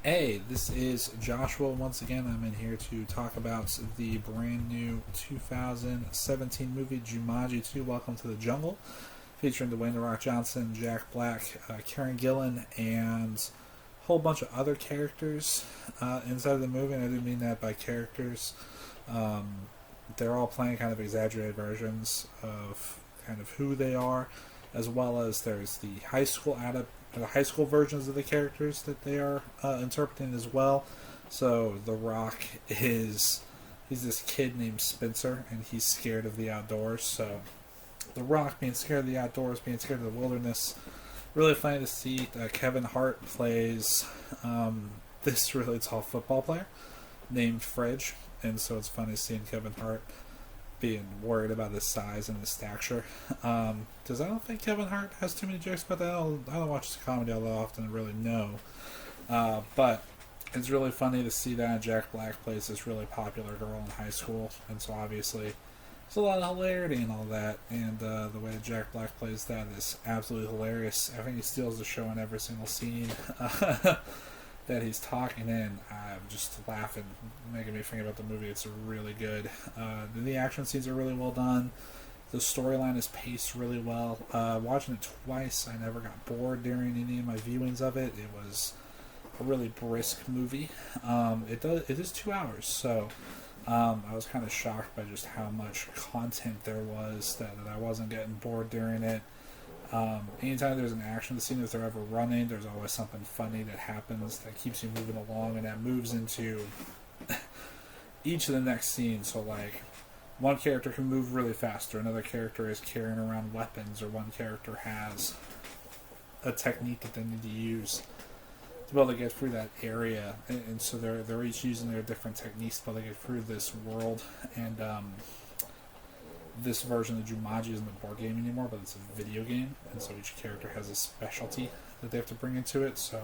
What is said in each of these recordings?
Hey, this is Joshua once again. I'm in here to talk about the brand new 2017 movie JUmanji 2, Welcome to the Jungle, featuring Dwayne "The Rock" Johnson, Jack Black, Karen Gillan, and a whole bunch of other characters inside of the movie. And I do mean that by characters. They're all playing kind of exaggerated versions of kind of who they are, as well as there's the high school versions of the characters that they are interpreting as well. So The Rock he's this kid named Spencer, and he's scared of the outdoors. So The Rock being scared of the outdoors, being scared of the wilderness. Really funny to see. Kevin Hart plays this really tall football player named Fridge, and so it's funny seeing Kevin Hart being worried about his size and his stature. Because I don't think Kevin Hart has too many jokes about that. I don't watch the comedy all that often to really know. But it's really funny to see that Jack Black plays this really popular girl in high school. And so obviously there's a lot of hilarity and all that. And the way that Jack Black plays that is absolutely hilarious. I think he steals the show in every single scene that he's talking in. I'm just laughing, making me think about the movie. It's really good. The action scenes are really well done. The storyline is paced really well. Watching it twice, I never got bored during any of my viewings of it. It was a really brisk movie. It is 2 hours, so I was kind of shocked by just how much content there was, that I wasn't getting bored during it. Anytime there's an action scene, if they're ever running, there's always something funny that happens that keeps you moving along, and that moves into each of the next scenes. So, like, one character can move really fast, or another character is carrying around weapons, or one character has a technique that they need to use to be able to get through that area. And so they're each using their different techniques to be able to get through this world. And this version of Jumanji isn't a board game anymore, but it's a video game, and so each character has a specialty that they have to bring into it. So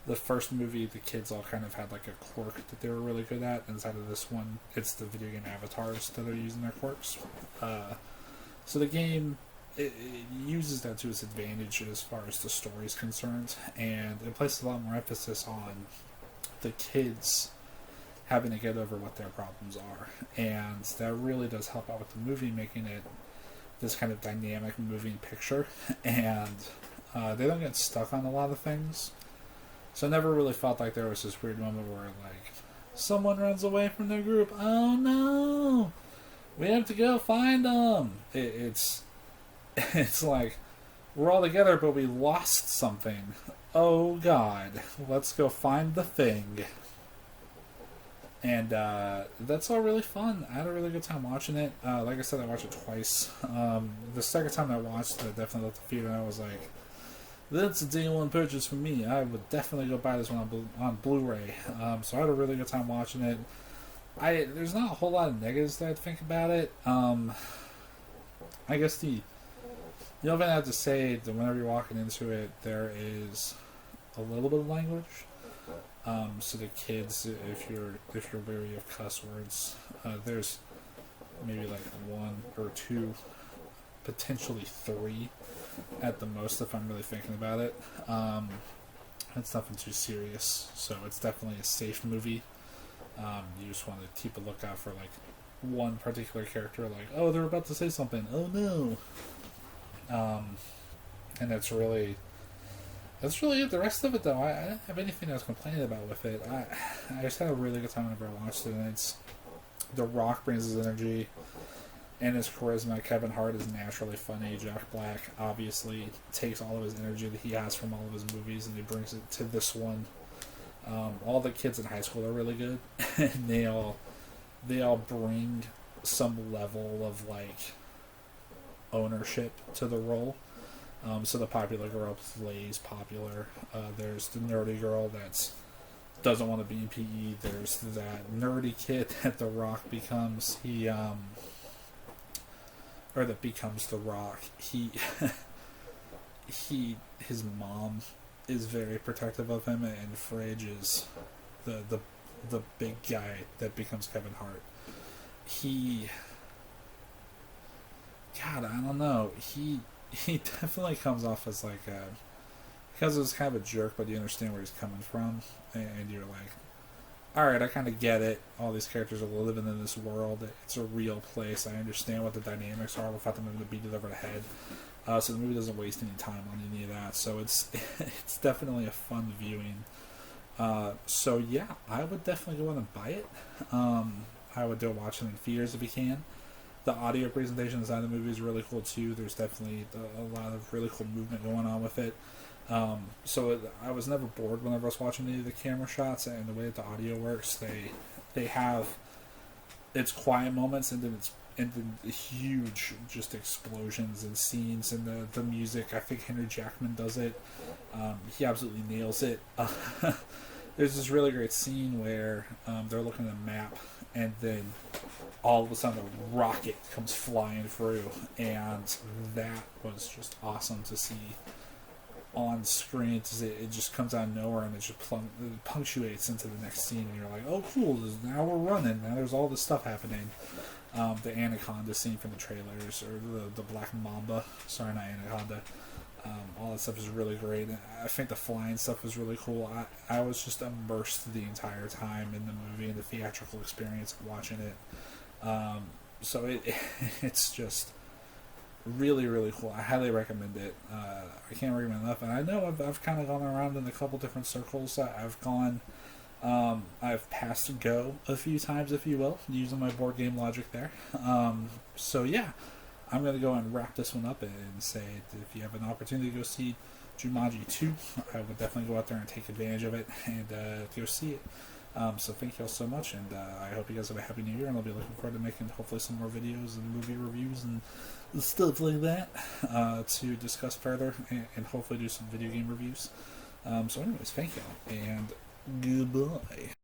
the first movie, the kids all kind of had like a quirk that they were really good at. Inside of this one, it's the video game avatars that are using their quirks. So the game, it uses that to its advantage as far as the story is concerned, and it places a lot more emphasis on the kids having to get over what their problems are. And that really does help out with the movie, making it this kind of dynamic moving picture. And they don't get stuck on a lot of things. So I never really felt like there was this weird moment where, like, someone runs away from their group. Oh no! We have to go find them! It's like, we're all together, but we lost something. Oh god. Let's go find the thing. And that's all really fun. I had a really good time watching it. Like I said, I watched it twice. The second time I watched it, I definitely left the theater and I was like, that's a day one purchase for me. I would definitely go buy this one on Blu-ray. So I had a really good time watching it. There's not a whole lot of negatives that I'd think about it. I guess the only thing I have to say that whenever you're walking into it, there is a little bit of language. So the kids, if you're wary of cuss words, there's maybe like 1 or 2, potentially 3 at the most if I'm really thinking about it. It's nothing too serious, so it's definitely a safe movie. You just want to keep a lookout for like one particular character, like, oh, they're about to say something, oh no. And that's really it. The rest of it, though, I didn't have anything I was complaining about with it. I just had a really good time whenever I watched it, and The Rock brings his energy and his charisma. Kevin Hart is naturally funny. Jack Black obviously takes all of his energy that he has from all of his movies, and he brings it to this one. All the kids in high school are really good, and they all bring some level of, like, ownership to the role. So the popular girl plays popular. There's the nerdy girl that doesn't want to be in PE. There's that nerdy kid that The Rock becomes. That becomes The Rock. His mom is very protective of him, and Fridge is the big guy that becomes Kevin Hart. God, I don't know. He definitely comes off as like a because it was kind of a jerk, but you understand where he's coming from, and you're like, alright, I kind of get it. All these characters are living in this world. It's a real place. I understand what the dynamics are without them having to beat it over the head. So the movie doesn't waste any time on any of that. So it's it's definitely a fun viewing. So yeah, I would definitely go in and buy it. I would go watch it in theaters if you can. The audio presentation inside the movie is really cool too. There's definitely a lot of really cool movement going on with it. I was never bored whenever I was watching any of the camera shots, and the way that the audio works, they have its quiet moments and then huge just explosions and scenes, and the music. I think Henry Jackman does it. He absolutely nails it. There's this really great scene where they're looking at a map, and then all of a sudden a rocket comes flying through, and that was just awesome to see on screen. It just comes out of nowhere, and it just punctuates into the next scene, and you're like, oh cool, now we're running, now there's all this stuff happening. The Anaconda scene from the trailers, or the Black Mamba, sorry, not Anaconda, all that stuff is really great. I think the flying stuff was really cool. I was just immersed the entire time in the movie and the theatrical experience of watching it. It's just really, really cool. I highly recommend it. I can't recommend enough. And I know I've kind of gone around in a couple different circles. I've passed go a few times, if you will, using my board game logic there. So yeah, I'm going to go and wrap this one up and say that if you have an opportunity to go see JUmanji 2, I would definitely go out there and take advantage of it and go see it. So thank you all so much, and I hope you guys have a happy new year, and I'll be looking forward to making hopefully some more videos and movie reviews and stuff like that to discuss further, and hopefully do some video game reviews. So anyways, thank you all, and goodbye.